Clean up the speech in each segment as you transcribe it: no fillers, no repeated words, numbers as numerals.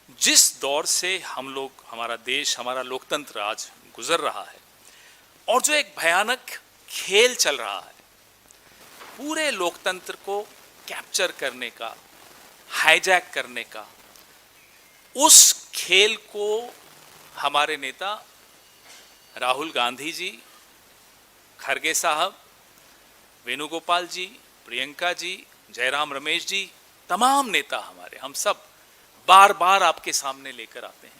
जिस दौर से हम लोग, हमारा देश, हमारा लोकतंत्र आज गुजर रहा है, और जो एक भयानक खेल चल रहा है पूरे लोकतंत्र को कैप्चर करने का, हाईजैक करने का, उस खेल को हमारे नेता राहुल गांधी जी, खरगे साहब, वेणुगोपाल जी, प्रियंका जी, जयराम रमेश जी, तमाम नेता हमारे, हम सब बार बार आपके सामने लेकर आते हैं।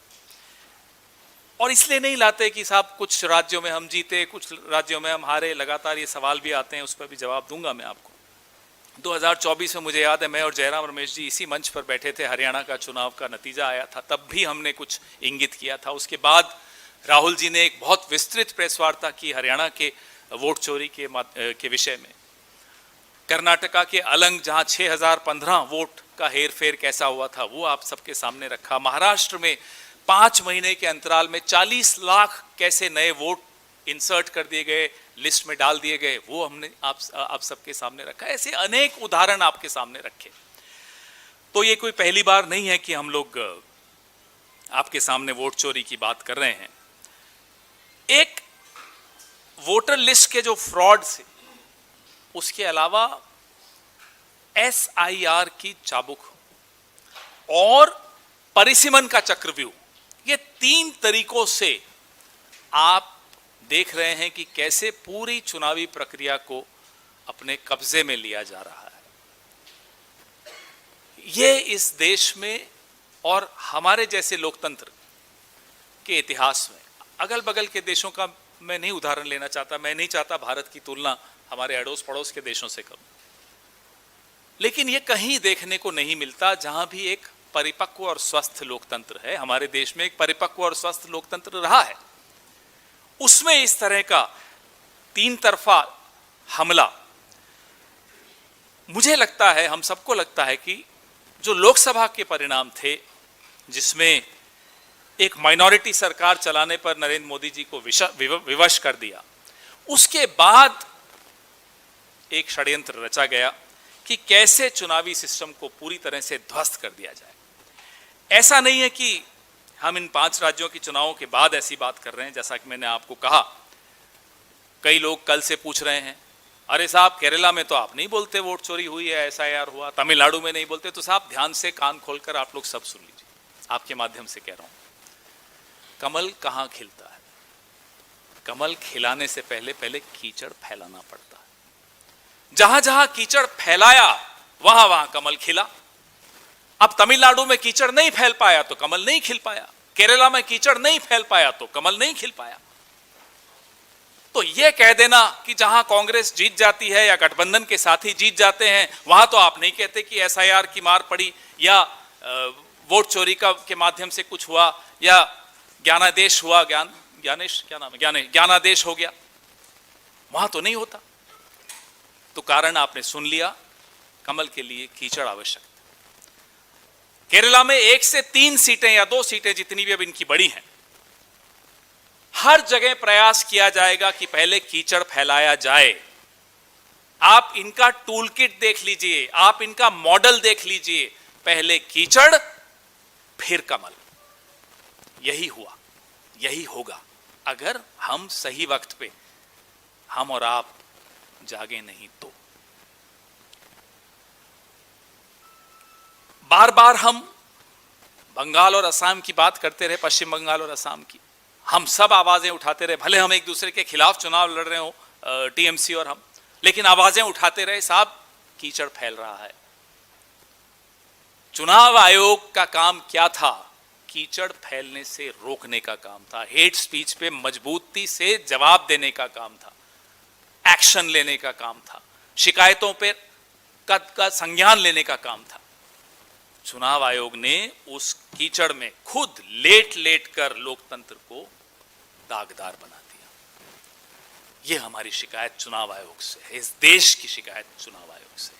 और इसलिए नहीं लाते कि साहब कुछ राज्यों में हम जीते, कुछ राज्यों में हम हारे, लगातार ये सवाल भी आते हैं, उस पर भी जवाब दूंगा मैं आपको। 2024 में मुझे याद है, मैं और जयराम रमेश जी इसी मंच पर बैठे थे, हरियाणा का चुनाव का नतीजा आया था, तब भी हमने कुछ इंगित किया था। उसके बाद राहुल जी ने एक बहुत विस्तृत प्रेस वार्ता की हरियाणा के वोट चोरी के विषय में। कर्नाटका के अलंग, जहां 6015 वोट का हेरफेर कैसा हुआ था, वो आप सबके सामने रखा। महाराष्ट्र में 5 महीने के अंतराल में 40 लाख कैसे नए वोट इंसर्ट कर दिए गए, लिस्ट में डाल दिए गए, वो हमने आप सबके सामने रखा। ऐसे अनेक उदाहरण आपके सामने रखे। तो ये कोई पहली बार नहीं है कि हम लोग आपके सामने वोट चोरी की बात कर रहे हैं। एक वोटर लिस्ट के जो फ्रॉड से, उसके अलावा SIR की चाबुक और परिसीमन का चक्रव्यूह, ये 3 तरीकों से आप देख रहे हैं कि कैसे पूरी चुनावी प्रक्रिया को अपने कब्जे में लिया जा रहा है। ये इस देश में और हमारे जैसे लोकतंत्र के इतिहास में, अगल बगल के देशों का मैं नहीं उदाहरण लेना चाहता, मैं नहीं चाहता भारत की तुलना हमारे अड़ोस पड़ोस के देशों से करूं, लेकिन ये कहीं देखने को नहीं मिलता जहां भी एक परिपक्व और स्वस्थ लोकतंत्र है। हमारे देश में एक परिपक्व और स्वस्थ लोकतंत्र रहा है, उसमें इस तरह का 3 तरफा हमला, मुझे लगता है, हम सबको लगता है कि जो लोकसभा के परिणाम थे, जिसमें एक माइनॉरिटी सरकार चलाने पर नरेंद्र मोदी जी को विवश कर दिया, उसके बाद एक षड्यंत्र रचा गया कि कैसे चुनावी सिस्टम को पूरी तरह से ध्वस्त कर दिया जाए। ऐसा नहीं है कि हम इन 5 राज्यों के चुनावों के बाद ऐसी बात कर रहे हैं। जैसा कि मैंने आपको कहा, कई लोग कल से पूछ रहे हैं, अरे साहब केरला में तो आप नहीं बोलते वोट चोरी हुई है, SIR हुआ, तमिलनाडु में नहीं बोलते। तो साहब ध्यान से कान खोलकर आप लोग सब सुन लीजिए, आपके माध्यम से कह रहा हूं। कमल कहां खिलता है? कमल खिलाने से पहले पहले कीचड़ फैलाना पड़ता है। जहां जहां कीचड़ फैलाया, वहां वहां कमल खिला। अब तमिलनाडु में कीचड़ नहीं फैल पाया तो कमल नहीं खिल पाया, केरला में कीचड़ नहीं फैल पाया तो कमल नहीं खिल पाया। तो यह कह देना कि जहां कांग्रेस जीत जाती है या गठबंधन के साथी जीत जाते हैं, वहां तो आप नहीं कहते कि SIR की मार पड़ी या वोट चोरी के माध्यम से कुछ हुआ या ज्ञानादेश हुआ, ज्ञानादेश हो गया, वहां तो नहीं होता। तो कारण आपने सुन लिया, कमल के लिए कीचड़ आवश्यक। केरला में 1 से 3 सीटें या 2 सीटें, जितनी भी अब इनकी बड़ी हैं, हर जगह प्रयास किया जाएगा कि पहले कीचड़ फैलाया जाए। आप इनका टूल किट देख लीजिए, आप इनका मॉडल देख लीजिए, पहले कीचड़ फिर कमल। यही हुआ, यही होगा, अगर हम सही वक्त पे, हम और आप जागे नहीं तो। बार बार हम बंगाल और असम की बात करते रहे, पश्चिम बंगाल और असम की, हम सब आवाजें उठाते रहे, भले हम एक दूसरे के खिलाफ चुनाव लड़ रहे हो, TMC और हम, लेकिन आवाजें उठाते रहे, साहब कीचड़ फैल रहा है। चुनाव आयोग का काम क्या था? कीचड़ फैलने से रोकने का काम था, हेट स्पीच पे मजबूती से जवाब देने का काम था, एक्शन लेने का काम था, शिकायतों पे का संज्ञान लेने का काम था। चुनाव आयोग ने उस कीचड़ में खुद लेट लेट कर लोकतंत्र को दागदार बना दिया। यह हमारी शिकायत चुनाव आयोग से है, इस देश की शिकायत चुनाव आयोग से।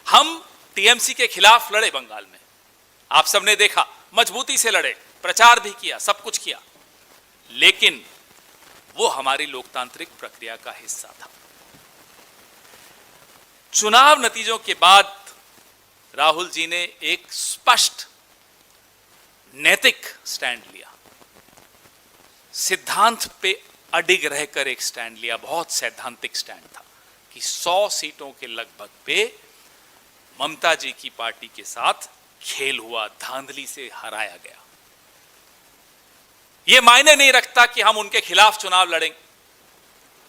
हम TMC के खिलाफ लड़े बंगाल में, आप सबने देखा, मजबूती से लड़े, प्रचार भी किया, सब कुछ किया, लेकिन वो हमारी लोकतांत्रिक प्रक्रिया का हिस्सा था। चुनाव नतीजों के बाद राहुल जी ने एक स्पष्ट नैतिक स्टैंड लिया, सिद्धांत पे अडिग रहकर एक स्टैंड लिया, बहुत सैद्धांतिक स्टैंड था कि 100 सीटों के लगभग पे ममता जी की पार्टी के साथ खेल हुआ, धांधली से हराया गया। यह मायने नहीं रखता कि हम उनके खिलाफ चुनाव लड़ेंगे,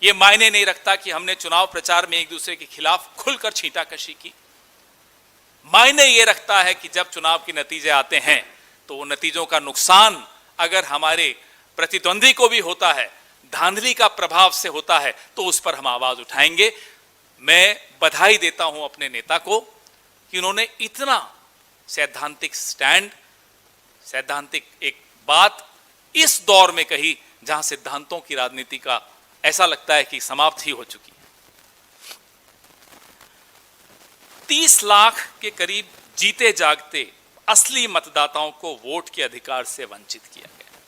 यह मायने नहीं रखता कि हमने चुनाव प्रचार में एक दूसरे के खिलाफ खुलकर छींटाकशी की। मायने यह रखता है कि जब चुनाव के नतीजे आते हैं तो वो नतीजों का नुकसान अगर हमारे प्रतिद्वंदी को भी होता है, धांधली का प्रभाव से होता है, तो उस पर हम आवाज उठाएंगे। मैं बधाई देता हूं अपने नेता को कि उन्होंने इतना सैद्धांतिक स्टैंड, सैद्धांतिक एक बात इस दौर में कही जहां सिद्धांतों की राजनीति का ऐसा लगता है कि समाप्त ही हो चुकी है। 30 लाख के करीब जीते जागते असली मतदाताओं को वोट के अधिकार से वंचित किया गया।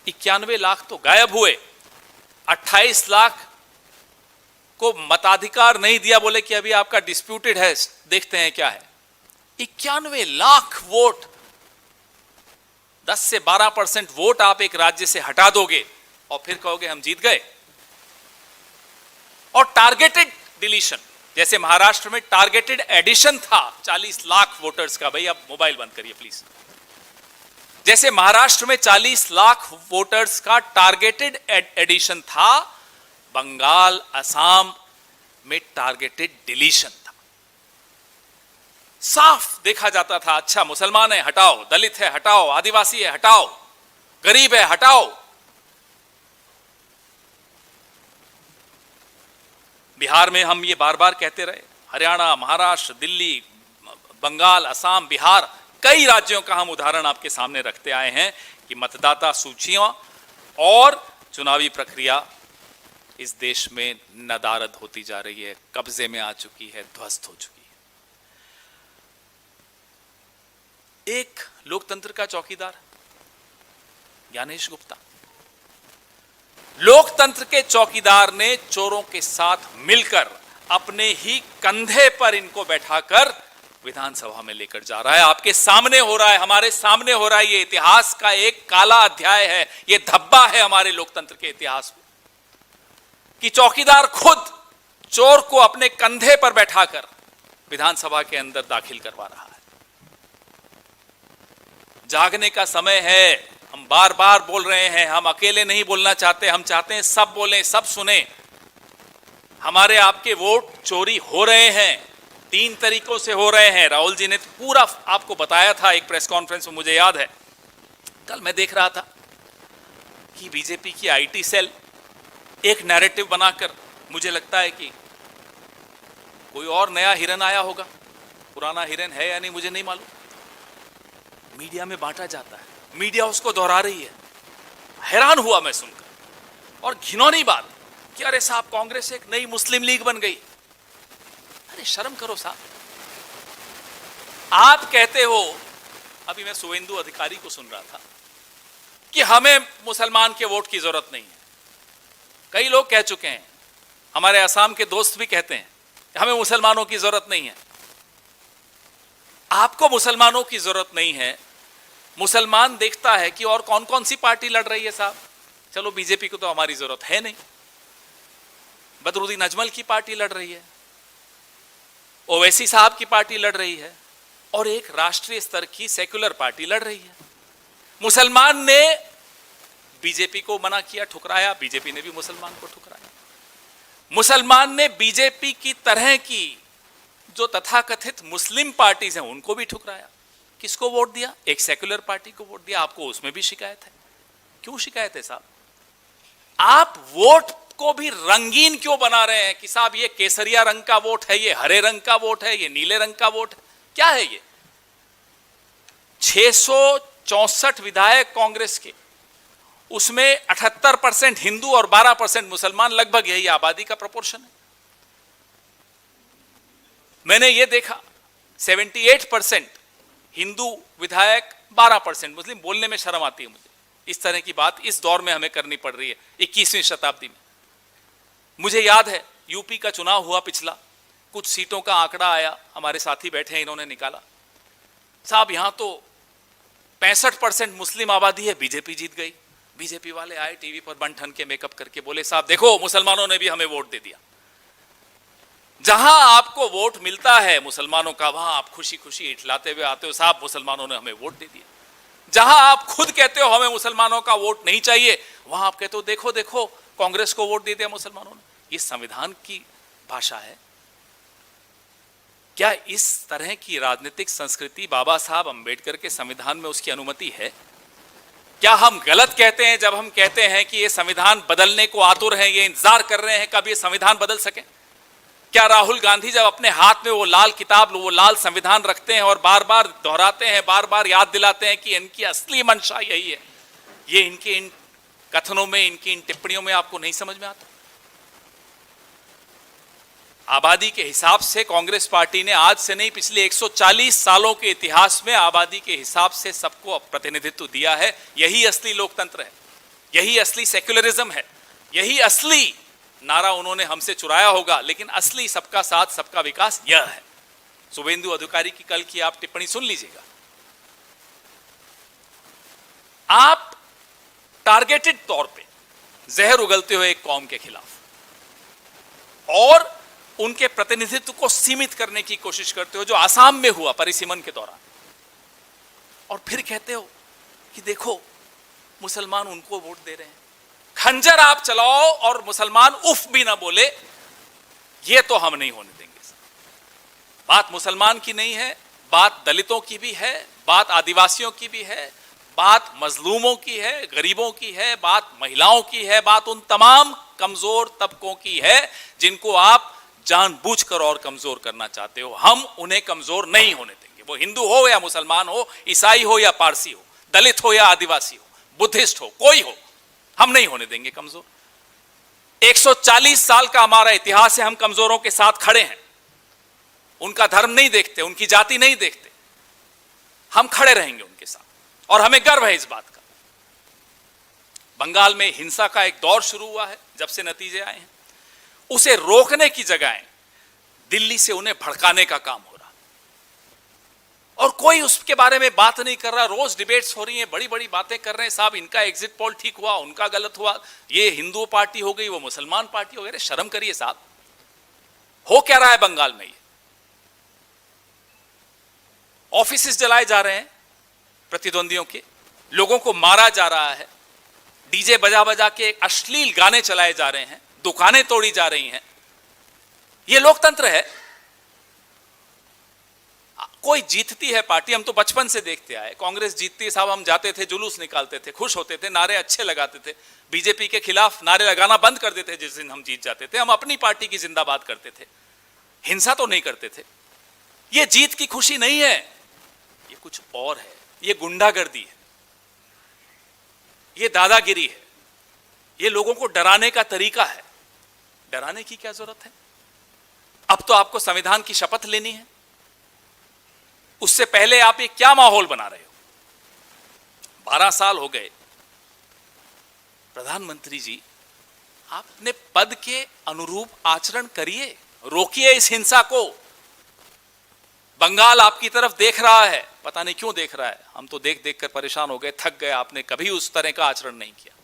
91 लाख तो गायब हुए, 28 लाख को मताधिकार नहीं दिया, बोले कि अभी आपका डिस्प्यूटेड है, देखते हैं क्या है। 91 लाख वोट, 10 से 12% वोट आप एक राज्य से हटा दोगे और फिर कहोगे हम जीत गए। और टारगेटेड डिलीशन, जैसे महाराष्ट्र में टारगेटेड एडिशन था 40 लाख वोटर्स का। भाई आप मोबाइल बंद करिए प्लीज। जैसे महाराष्ट्र में 40 लाख वोटर्स का टारगेटेड एडिशन था, बंगाल, असम में टारगेटेड डिलीशन था। साफ देखा जाता था, अच्छा मुसलमान है हटाओ, दलित है हटाओ, आदिवासी है हटाओ, गरीब है हटाओ। बिहार में हम ये बार बार कहते रहे, हरियाणा, महाराष्ट्र, दिल्ली, बंगाल, असम, बिहार, कई राज्यों का हम उदाहरण आपके सामने रखते आए हैं कि मतदाता सूचियां और चुनावी प्रक्रिया इस देश में नदारद होती जा रही है, कब्जे में आ चुकी है, ध्वस्त हो चुकी है। एक लोकतंत्र का चौकीदार ज्ञानेश गुप्ता, लोकतंत्र के चौकीदार ने चोरों के साथ मिलकर अपने ही कंधे पर इनको बैठाकर विधानसभा में लेकर जा रहा है। आपके सामने हो रहा है, हमारे सामने हो रहा है। ये इतिहास का एक काला अध्याय है, ये धब्बा है हमारे लोकतंत्र के इतिहास में कि चौकीदार खुद चोर को अपने कंधे पर बैठाकर विधानसभा के अंदर दाखिल करवा रहा है। जागने का समय है, हम बार बार बोल रहे हैं, हम अकेले नहीं बोलना चाहते, हम चाहते हैं सब बोलें, सब सुने। हमारे आपके वोट चोरी हो रहे हैं, 3 तरीकों से हो रहे हैं। राहुल जी ने पूरा आपको बताया था एक प्रेस कॉन्फ्रेंस में, मुझे याद है। कल मैं देख रहा था कि बीजेपी की आईटी सेल एक नैरेटिव बनाकर, मुझे लगता है कि कोई और नया हिरन आया होगा, पुराना हिरन है या नहीं मुझे नहीं मालूम, मीडिया में बांटा जाता है, मीडिया उसको दोहरा रही है। हैरान हुआ मैं सुनकर, और घिनौनी बात कि अरे साहब कांग्रेस एक नई मुस्लिम लीग बन गई। अरे शर्म करो साहब। आप कहते हो, अभी मैं शुभेंदु अधिकारी को सुन रहा था कि हमें मुसलमान के वोट की जरूरत नहीं है। कई लोग कह चुके हैं, हमारे असम के दोस्त भी कहते हैं हमें मुसलमानों की जरूरत नहीं है। आपको मुसलमानों की जरूरत नहीं है, मुसलमान देखता है कि और कौन कौन सी पार्टी लड़ रही है साहब। चलो बीजेपी को तो हमारी जरूरत है नहीं, बदरुद्दीन अजमल की पार्टी लड़ रही है, ओवैसी साहब की पार्टी लड़ रही है, और एक राष्ट्रीय स्तर की सेक्युलर पार्टी लड़ रही है। मुसलमान ने बीजेपी को मना किया, ठुकराया, बीजेपी ने भी मुसलमान को ठुकराया। मुसलमान ने बीजेपी की तरह की जो तथाकथित मुस्लिम पार्टीज हैं उनको भी ठुकराया। किसको वोट दिया? एक सेक्युलर पार्टी को वोट दिया। आपको उसमें भी शिकायत है। क्यों शिकायत है साहब? आप वोट को भी रंगीन क्यों बना रहे हैं कि साहब ये केसरिया रंग का वोट है, ये हरे रंग का वोट है, ये नीले रंग का वोट है? क्या है ये? 664 विधायक कांग्रेस के, उसमें 78% हिंदू और 12% मुसलमान, लगभग यही आबादी का प्रोपोर्शन है। मैंने ये देखा 78% हिंदू विधायक, 12% मुस्लिम। बोलने में शर्म आती है मुझे, इस तरह की बात इस दौर में हमें करनी पड़ रही है 21वीं शताब्दी में। मुझे याद है यूपी का चुनाव हुआ पिछला, कुछ सीटों का आंकड़ा आया, हमारे साथी बैठे हैं, इन्होंने निकाला, साहब यहां तो 65% मुस्लिम आबादी है, बीजेपी जीत गई। बीजेपी वाले आए टीवी पर बन ठन के मेकअप करके, बोले साहब देखो मुसलमानों ने भी हमें वोट दे दिया। जहां आपको वोट मिलता है मुसलमानों का, वहां आप खुशी खुशी इठलाते हुए आते हो, साहब मुसलमानों ने हमें वोट दे दिया। जहां आप खुद कहते हो हमें मुसलमानों का वोट नहीं चाहिए, वहां आप कहते हो देखो देखो कांग्रेस को वोट दे दिया मुसलमानों ने। ये संविधान की भाषा है क्या? इस तरह की राजनीतिक संस्कृति बाबा साहब अंबेडकर के संविधान में उसकी अनुमति है क्या? हम गलत कहते हैं जब हम कहते हैं कि ये संविधान बदलने को आतुर हैं, ये इंतजार कर रहे हैं कब ये संविधान बदल सके? क्या राहुल गांधी जब अपने हाथ में वो लाल किताब, वो लाल संविधान रखते हैं और बार बार दोहराते हैं, बार बार याद दिलाते हैं कि इनकी असली मंशा यही है, ये इनके इन कथनों में, इनकी इन टिप्पणियों में आपको नहीं समझ में आता? आबादी के हिसाब से कांग्रेस पार्टी ने आज से नहीं, पिछले 140 सालों के इतिहास में आबादी के हिसाब से सबको प्रतिनिधित्व दिया है। यही असली लोकतंत्र है, यही असली सेक्युलरिज्म है, यही असली नारा उन्होंने हमसे चुराया होगा, लेकिन असली सबका साथ सबका विकास यह है। शुभेंदु अधिकारी की कल की आप टिप्पणी सुन लीजिएगा। आप टारगेटेड तौर पे जहर उगलते हुए एक कौम के खिलाफ और उनके प्रतिनिधित्व को सीमित करने की कोशिश करते हो, जो आसाम में हुआ परिसीमन के दौरान, और फिर कहते हो कि देखो मुसलमान उनको वोट दे रहे हैं। खंजर आप चलाओ और मुसलमान उफ भी ना बोले, ये तो हम नहीं होने देंगे। बात मुसलमान की नहीं है, बात दलितों की भी है, बात आदिवासियों की भी है, बात मजलूमों की है, गरीबों की है, बात महिलाओं की है, बात उन तमाम कमजोर तबकों की है जिनको आप जानबूझकर और कमजोर करना चाहते हो। हम उन्हें कमजोर नहीं होने देंगे, वो हिंदू हो या मुसलमान हो, ईसाई हो या पारसी हो, दलित हो या आदिवासी हो, बुद्धिस्ट हो, कोई हो, हम नहीं होने देंगे कमजोर। 140 साल का हमारा इतिहास है, हम कमजोरों के साथ खड़े हैं। उनका धर्म नहीं देखते, उनकी जाति नहीं देखते, हम खड़े रहेंगे उनके साथ और हमें गर्व है इस बात का। बंगाल में हिंसा का एक दौर शुरू हुआ है जब से नतीजे आए हैं, उसे रोकने की जगह दिल्ली से उन्हें भड़काने का काम हो रहा और कोई उसके बारे में बात नहीं कर रहा। रोज डिबेट्स हो रही हैं, बड़ी बड़ी बातें कर रहे हैं, साहब इनका एग्जिट पोल ठीक हुआ, उनका गलत हुआ, ये हिंदू पार्टी हो गई, वो मुसलमान पार्टी हो गई। शर्म करिए साहब, हो क्या रहा है बंगाल में? ये ऑफिसेस जलाए जा रहे हैं प्रतिद्वंदियों के, लोगों को मारा जा रहा है, डीजे बजा बजा के अश्लील गाने चलाए जा रहे हैं, दुकानें तोड़ी जा रही हैं। यह लोकतंत्र है? कोई जीतती है पार्टी, हम तो बचपन से देखते आए, कांग्रेस जीतती है साहब, हम जाते थे, जुलूस निकालते थे, खुश होते थे, नारे अच्छे लगाते थे, बीजेपी के खिलाफ नारे लगाना बंद कर देते जिस दिन हम जीत जाते थे। हम अपनी पार्टी की जिंदाबाद करते थे, हिंसा तो नहीं करते थे। यह जीत की खुशी नहीं है, यह कुछ और है, यह गुंडागर्दी है, यह दादागिरी है, यह लोगों को डराने का तरीका है। डराने की क्या जरूरत है? अब तो आपको संविधान की शपथ लेनी है, उससे पहले आप ये क्या माहौल बना रहे हो? 12 साल हो गए प्रधानमंत्री जी, आप अपने पद के अनुरूप आचरण करिए, रोकिए इस हिंसा को। बंगाल आपकी तरफ देख रहा है, पता नहीं क्यों देख रहा है, हम तो देख देख कर परेशान हो गए, थक गए। आपने कभी उस तरह का आचरण नहीं किया।